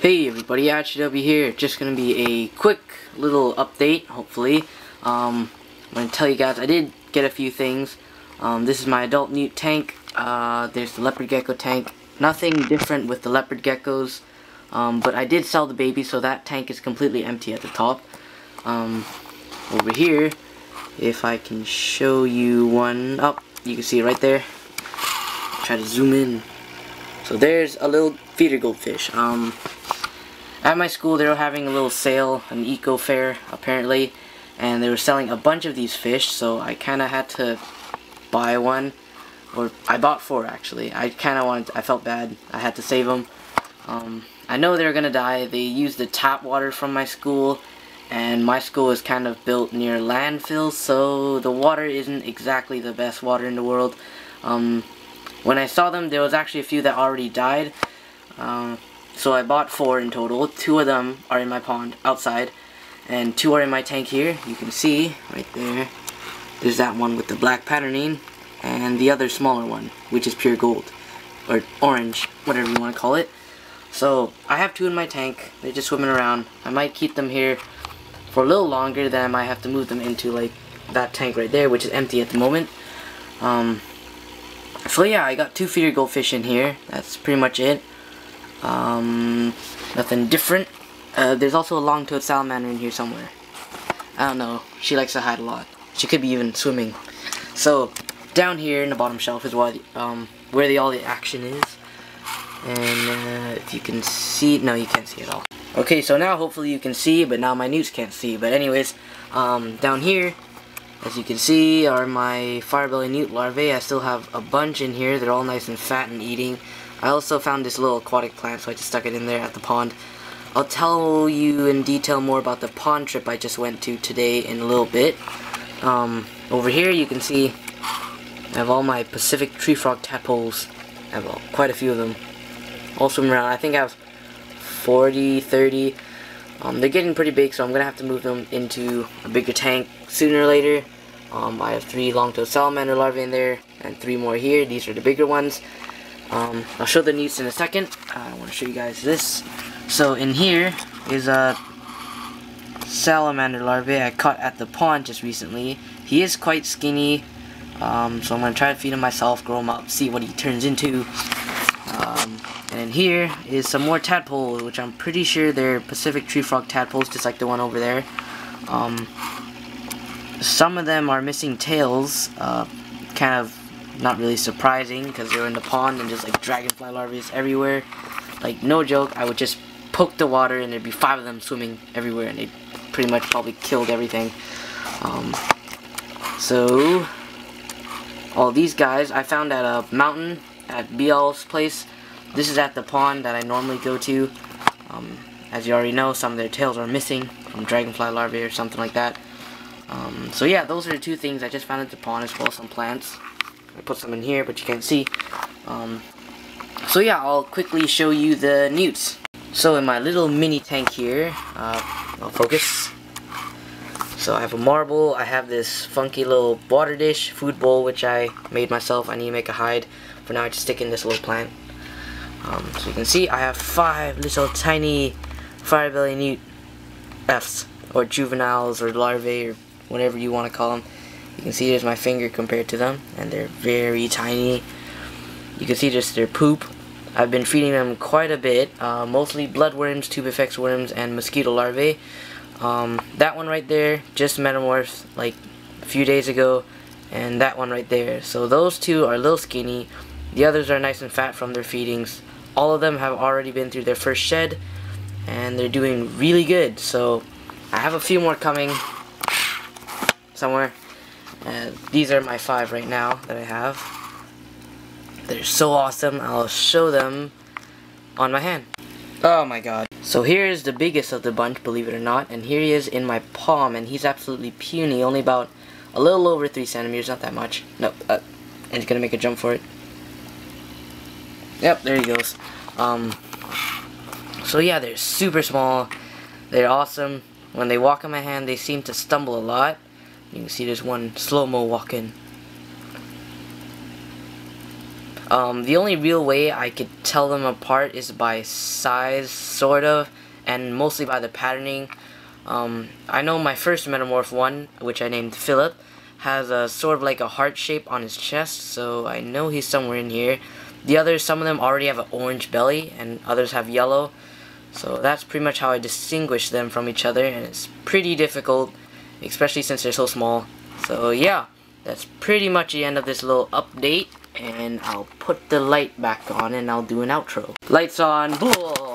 Hey everybody, IHTW here. Just gonna be a quick little update, hopefully. I'm gonna tell you guys I did get a few things. This is my adult newt tank. There's the leopard gecko tank. Nothing different with the leopard geckos, but I did sell the baby, so that tank is completely empty at the top. Over here, if I can show you one up, you can see it right there. Try to zoom in. So there's a little feeder goldfish. At my school they were having a little sale, an eco fair apparently, and they were selling a bunch of these fish, so I kinda had to buy one, or I bought 4 actually. I felt bad, I had to save them. I know they were gonna die. They used the tap water from my school, and my school is kind of built near landfills, so the water isn't exactly the best water in the world. When I saw them, there was actually a few that already died. So I bought 4 in total. 2 of them are in my pond outside, and 2 are in my tank here. You can see right there. There's that one with the black patterning, and the other smaller one, which is pure gold, or orange, whatever you want to call it. So I have 2 in my tank. They're just swimming around. I might keep them here for a little longer, then I might have to move them into like that tank right there, which is empty at the moment. So yeah, I got 2 feeder goldfish in here. That's pretty much it. Nothing different. There's also a long-toed salamander in here somewhere. I don't know. She likes to hide a lot. She could be even swimming. So down here in the bottom shelf is where all the action is. And if you can see, no, you can't see at all. Okay, so now hopefully you can see, but now my newts can't see. But anyways, down here, as you can see, are my firebelly newt larvae. I still have a bunch in here. They're all nice and fat and eating. I also found this little aquatic plant, so I just stuck it in there at the pond. I'll tell you in detail more about the pond trip I just went to today in a little bit. Over here you can see I have all my Pacific tree frog tadpoles. I have quite a few of them. All swimming around. I think I have 40, 30. They're getting pretty big, so I'm going to have to move them into a bigger tank sooner or later. I have 3 long-toed salamander larvae in there, and 3 more here. These are the bigger ones. I'll show the newts in a second. I want to show you guys this. So in here is a salamander larvae I caught at the pond just recently. He is quite skinny, so I'm going to try to feed him myself, grow him up, see what he turns into. And here is some more tadpoles, which I'm pretty sure they're Pacific tree frog tadpoles, just like the one over there. Some of them are missing tails, kind of not really surprising because they're in the pond and just like dragonfly larvae everywhere. Like, no joke, I would just poke the water and there'd be 5 of them swimming everywhere, and they pretty much probably killed everything. So all these guys I found at a mountain at BL's place. This is at the pond that I normally go to. As you already know, some of their tails are missing from dragonfly larvae or something like that. So yeah, those are the 2 things I just found at the pond, as well as some plants. I put some in here, but you can't see. So yeah, I'll quickly show you the newts. So in my little mini tank here, I'll focus. So I have a marble, I have this funky little water dish, food bowl, which I made myself. I need to make a hide. For now I just stick in this little plant. So you can see I have 5 little tiny firebelly newt efts, or juveniles, or larvae, or whatever you want to call them. You can see there's my finger compared to them, and they're very tiny. You can see just their poop. I've been feeding them quite a bit, mostly bloodworms, tube effects worms, and mosquito larvae. That one right there just metamorphed like a few days ago, and that one right there. So those 2 are a little skinny. The others are nice and fat from their feedings. All of them have already been through their first shed, and they're doing really good. So I have a few more coming somewhere. These are my 5 right now that I have. They're so awesome. I'll show them on my hand. Oh my god. So here's the biggest of the bunch, believe it or not, and here he is in my palm, and he's absolutely puny, only about a little over 3 centimeters, not that much. Nope, and he's gonna make a jump for it. Yep, there he goes. So yeah, they're super small. They're awesome. When they walk in my hand, they seem to stumble a lot. You can see there's one slow-mo walking. The only real way I could tell them apart is by size, sort of, and mostly by the patterning. I know my first metamorph one, which I named Philip, has a sort of like a heart shape on his chest, so I know he's somewhere in here. The others, some of them already have an orange belly, and others have yellow. So that's pretty much how I distinguish them from each other, and it's pretty difficult, especially since they're so small. So yeah, that's pretty much the end of this little update, and I'll put the light back on and I'll do an outro. Lights on, boom!